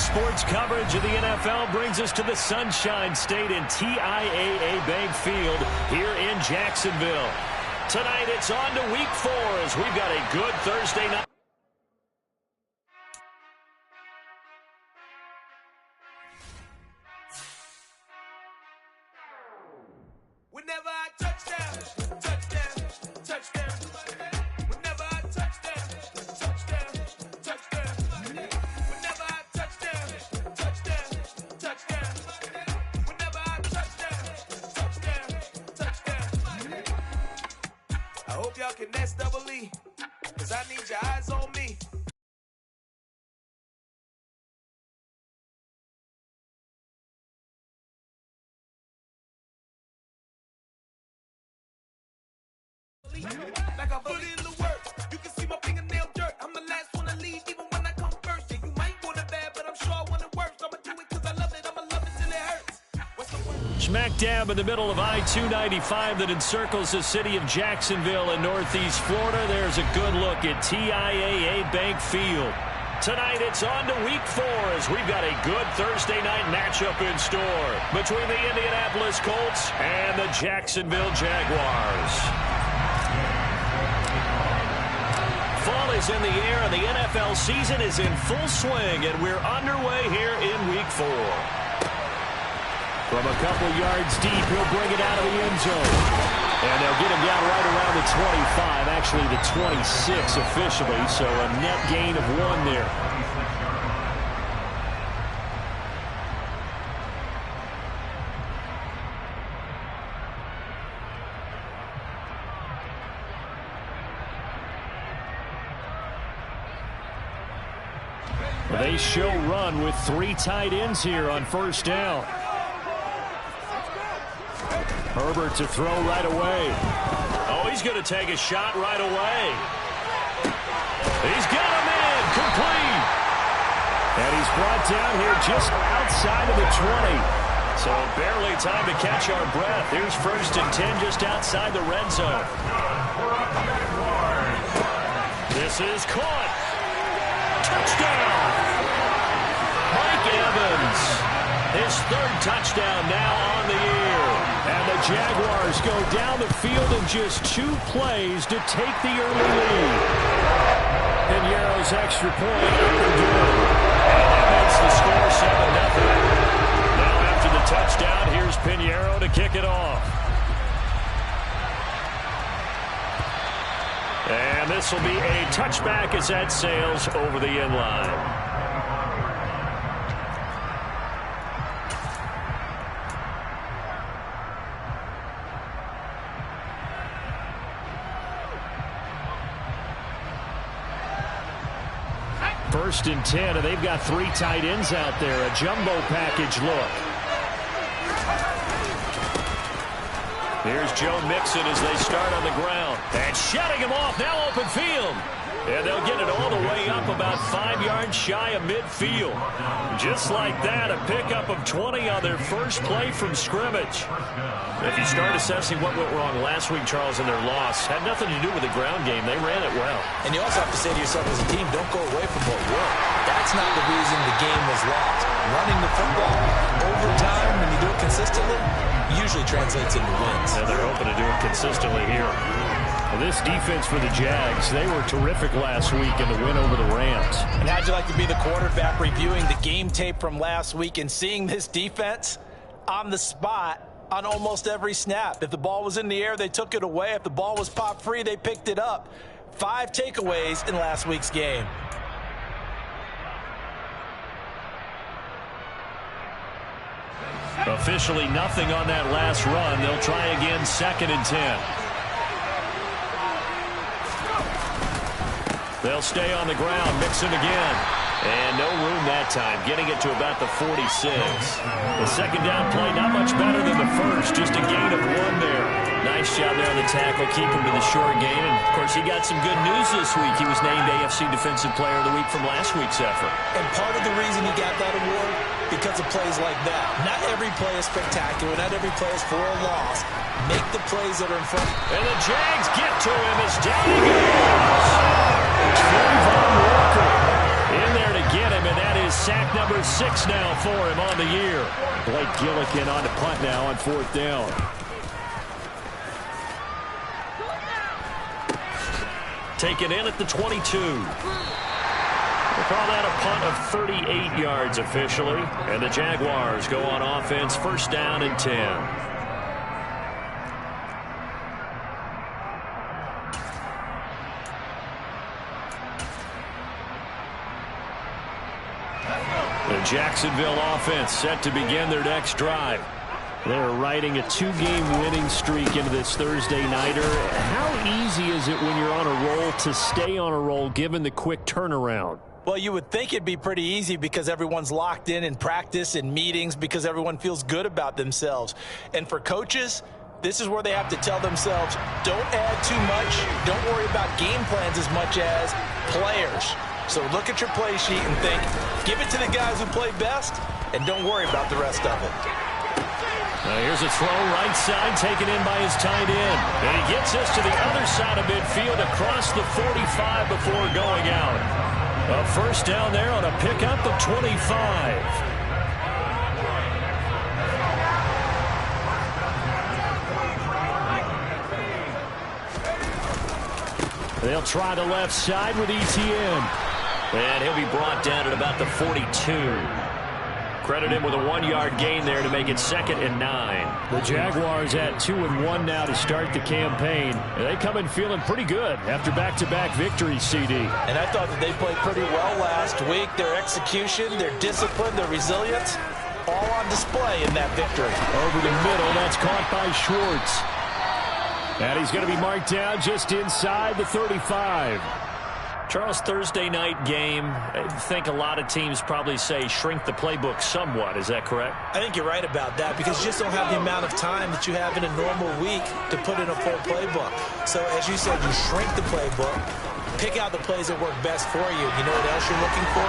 sports coverage of the NFL brings us to the Sunshine State in TIAA Bank Field here in Jacksonville. Tonight it's on to Week 4 as we've got a good Thursday night. Whenever I touchdown, touchdown, touchdown. Whenever I touchdown, touchdown, touchdown. Whenever I touchdown, touchdown, touchdown. Whenever I touchdown, touchdown. I hope y'all can nest double E, 'cause I need your eyes on me. Like I put in the work, you can see my fingernail dirt. I'm the last one to leave, even when I come first. Yeah, you might want it bad, but I'm sure I want it worse. I'ma do it 'cause I love it, I'ma love it till it hurts. What's the word? Smack dab in the middle of I-295 that encircles the city of Jacksonville in Northeast Florida. There's a good look at TIAA Bank Field. Tonight it's on to Week 4 as we've got a good Thursday night matchup in store between the Indianapolis Colts and the Jacksonville Jaguars. Fall is in the air and the NFL season is in full swing, and we're underway here in Week 4. From a couple yards deep, he'll bring it out of the end zone. And they'll get him down right around the 25, actually the 26 officially, so a net gain of 1 there. They show run with 3 tight ends here on first down. Herbert to throw right away. Oh, he's going to take a shot right away. He's got him in, complete. And he's brought down here just outside of the 20. So barely time to catch our breath. Here's 1st and 10 just outside the red zone. This is caught. Touchdown! Mike Evans, his 3rd touchdown now on the year. And the Jaguars go down the field in just 2 plays to take the early lead. Piñeiro's extra point after good. And that makes the score 7-0. Now after the touchdown, here's Piñeiro to kick it off. And this will be a touchback as that sails over the end line. First and 10, and they've got 3 tight ends out there. A jumbo package look. Here's Joe Mixon as they start on the ground. And shutting him off, now open field. And they'll get it all the way up about 5 yards shy of midfield. Just like that, a pickup of 20 on their first play from scrimmage. If you start assessing what went wrong last week, Charles, in their loss, had nothing to do with the ground game. They ran it well. And you also have to say to yourself as a team, don't go away from what worked. That's not the reason the game was lost. Running the football over time, when you do it consistently, usually translates into wins. And they're hoping to do it consistently here. Well, this defense for the Jags, they were terrific last week in the win over the Rams. And how'd you like to be the quarterback reviewing the game tape from last week and seeing this defense on the spot on almost every snap? If the ball was in the air, they took it away. If the ball was popped free, they picked it up. 5 takeaways in last week's game. Officially nothing on that last run. They'll try again, 2nd and 10. They'll stay on the ground, Mixon again. And no room that time, getting it to about the 46. The second down play, not much better than the first, just a gain of 1 there. Nice job there on the tackle, keep him to the short game. And, of course, he got some good news this week. He was named AFC Defensive Player of the Week from last week's effort. And part of the reason he got that award, because of plays like that. Not every play is spectacular. Not every play is for a loss. Make the plays that are in front. And the Jags get to him as down he goes. Trayvon Walker in there to get him, and that is sack number 6 now for him on the year. Blake Gillikin on the punt now on 4th down. Taken in at the 22. We'll call that a punt of 38 yards officially. And the Jaguars go on offense, 1st down and 10. The Jacksonville offense set to begin their next drive. They're riding a 2-game winning streak into this Thursday nighter. How easy is it when you're on a roll to stay on a roll given the quick turnaround? Well, you would think it'd be pretty easy because everyone's locked in practice and meetings because everyone feels good about themselves. And for coaches, this is where they have to tell themselves, don't add too much. Don't worry about game plans as much as players. So look at your play sheet and think, give it to the guys who play best, and don't worry about the rest of it. Now here's a throw right side taken in by his tight end. And he gets us to the other side of midfield across the 45 before going out. A 1st down there on a pickup of 25. They'll try the left side with Etienne. And he'll be brought down at about the 42. Credit him with a 1-yard gain there to make it 2nd and 9. The Jaguars at 2-1 now to start the campaign. They come in feeling pretty good after back-to-back victories, CD. And I thought that they played pretty well last week. Their execution, their discipline, their resilience, all on display in that victory. Over the middle, that's caught by Schwartz. And he's going to be marked down just inside the 35. Charles, Thursday night game, I think a lot of teams probably say shrink the playbook somewhat. Is that correct? I think you're right about that because you just don't have the amount of time that you have in a normal week to put in a full playbook. So as you said, you shrink the playbook, pick out the plays that work best for you. You know what else you're looking for?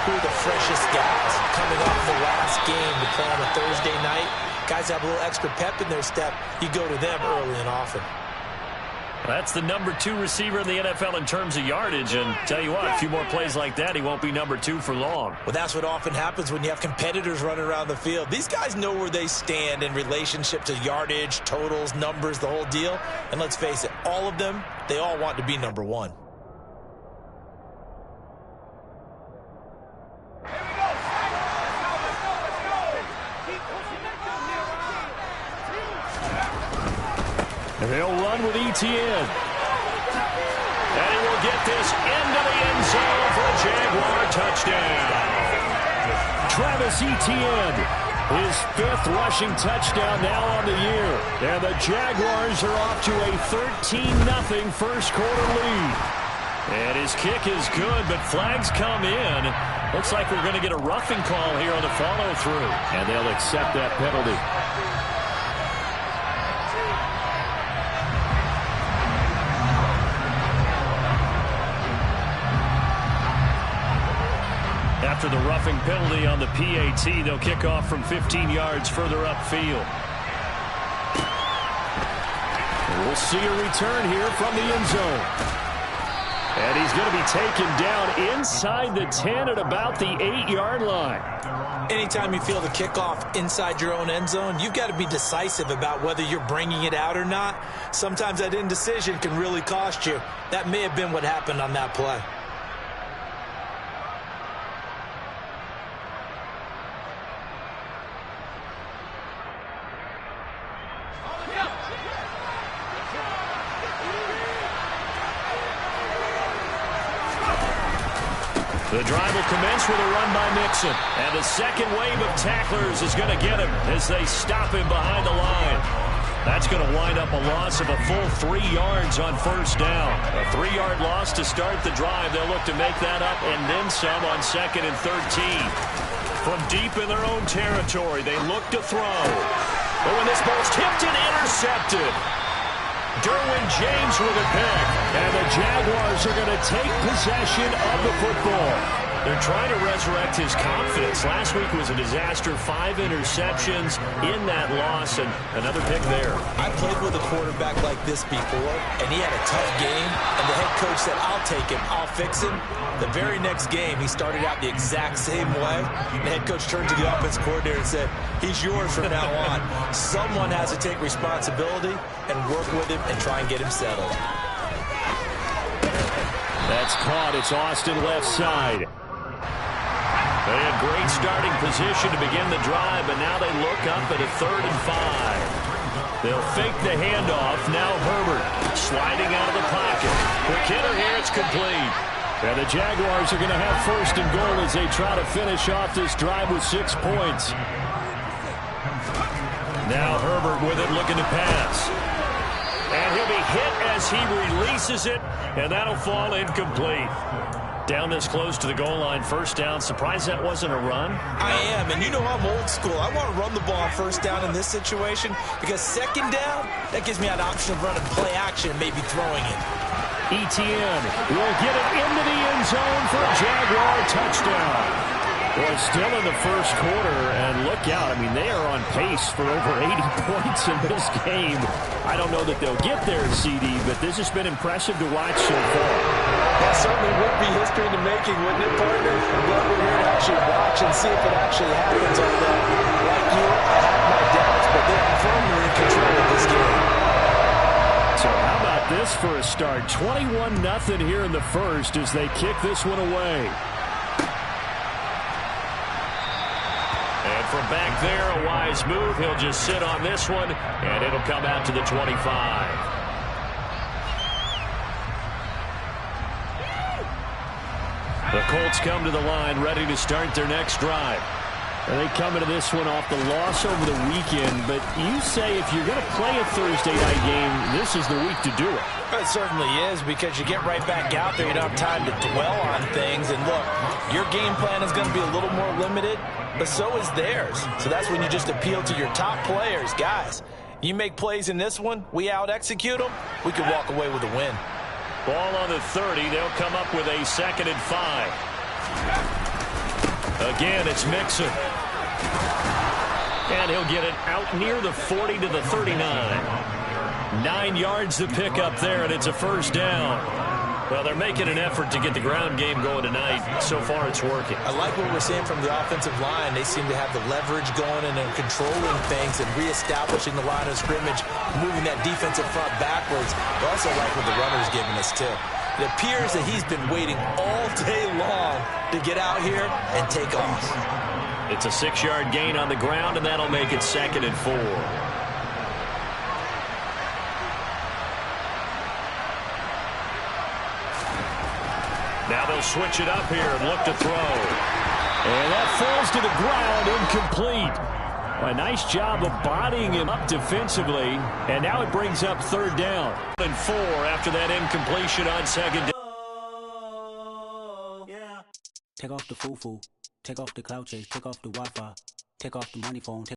Who are the freshest guys coming off the last game to play on a Thursday night? Guys have a little extra pep in their step. You go to them early and often. That's the number 2 receiver in the NFL in terms of yardage. And tell you what, a few more plays like that, he won't be number 2 for long. Well, that's what often happens when you have competitors running around the field. These guys know where they stand in relationship to yardage, totals, numbers, the whole deal. And let's face it, all of them, they all want to be number 1. And they'll run with Etienne. And he will get this into the end zone for a Jaguar touchdown. Travis Etienne, his 5th rushing touchdown now on the year. And the Jaguars are off to a 13-0 first quarter lead. And his kick is good, but flags come in. Looks like we're going to get a roughing call here on the follow-through. And they'll accept that penalty. After the roughing penalty on the PAT, they'll kick off from 15 yards further upfield. And we'll see a return here from the end zone. And he's going to be taken down inside the 10 at about the 8-yard line. Anytime you feel the kickoff inside your own end zone, you've got to be decisive about whether you're bringing it out or not. Sometimes that indecision can really cost you. That may have been what happened on that play. The drive will commence with a run by Mixon. And the second wave of tacklers is going to get him as they stop him behind the line. That's going to wind up a loss of a full 3 yards on first down. A 3-yard loss to start the drive. They'll look to make that up and then some on 2nd and 13. From deep in their own territory, they look to throw. But when this ball's tipped and intercepted, Derwin James with a pick, and the Jaguars are going to take possession of the football. They're trying to resurrect his confidence. Last week was a disaster. 5 interceptions in that loss, and another pick there. I played with a quarterback like this before, and he had a tough game, and the head coach said, I'll take him, I'll fix him. The very next game, he started out the exact same way. The head coach turned to the offense coordinator and said, he's yours from now on. Someone has to take responsibility and work with him and try and get him settled. That's caught. It's Austin left side. They had great starting position to begin the drive, but now they look up at a 3rd and 5. They'll fake the handoff. Now Herbert sliding out of the pocket. Quick hitter here. It's complete. And the Jaguars are going to have 1st and goal as they try to finish off this drive with 6 points. Now Herbert with it, looking to pass. And he'll be hit as he releases it, and that'll fall incomplete. Down this close to the goal line, 1st down. Surprised that wasn't a run? I am, and you know I'm old school. I want to run the ball on 1st down in this situation because 2nd down, that gives me an option of running play action and maybe throwing it. Etienne will get it into the end zone for a Jaguar touchdown. Well, still in the 1st quarter, and look out. I mean, they are on pace for over 80 points in this game. I don't know that they'll get there, CD, but this has been impressive to watch so far. That certainly would be history in the making, wouldn't it, partner? I'm glad we're here to actually watch and see if it actually happens. Although, like you, I have my doubts, but they are firmly in control of this game. So how about this for a start? 21-0 here in the 1st as they kick this one away. And from back there, a wise move. He'll just sit on this one, and it'll come out to the 25. The Colts come to the line, ready to start their next drive. And they come into this one off the loss over the weekend, but you say if you're going to play a Thursday night game, this is the week to do it. It certainly is, because you get right back out there. You don't have time to dwell on things. And look, your game plan is going to be a little more limited, but so is theirs. So that's when you just appeal to your top players. Guys, you make plays in this one, we out-execute them, we can walk away with a win. Ball on the 30. They'll come up with a 2nd and 5. Again, it's Mixon. And he'll get it out near the 40 to the 39. 9 yards to pick up there, and it's a 1st down. Well, they're making an effort to get the ground game going tonight. So far, it's working. I like what we're seeing from the offensive line. They seem to have the leverage going, and they're controlling things and reestablishing the line of scrimmage, moving that defensive front backwards. I also like what the runner's giving us, too. It appears that he's been waiting all day long to get out here and take off. It's a 6-yard gain on the ground, and that'll make it 2nd and 4. Now they'll switch it up here and look to throw. And that falls to the ground, incomplete. A nice job of bodying him up defensively. And now it brings up 3rd down. And 4 after that incompletion on 2nd down. Take off the foo-foo. Take off the cloud chase. Take off the Wi-Fi. Take off the money phone.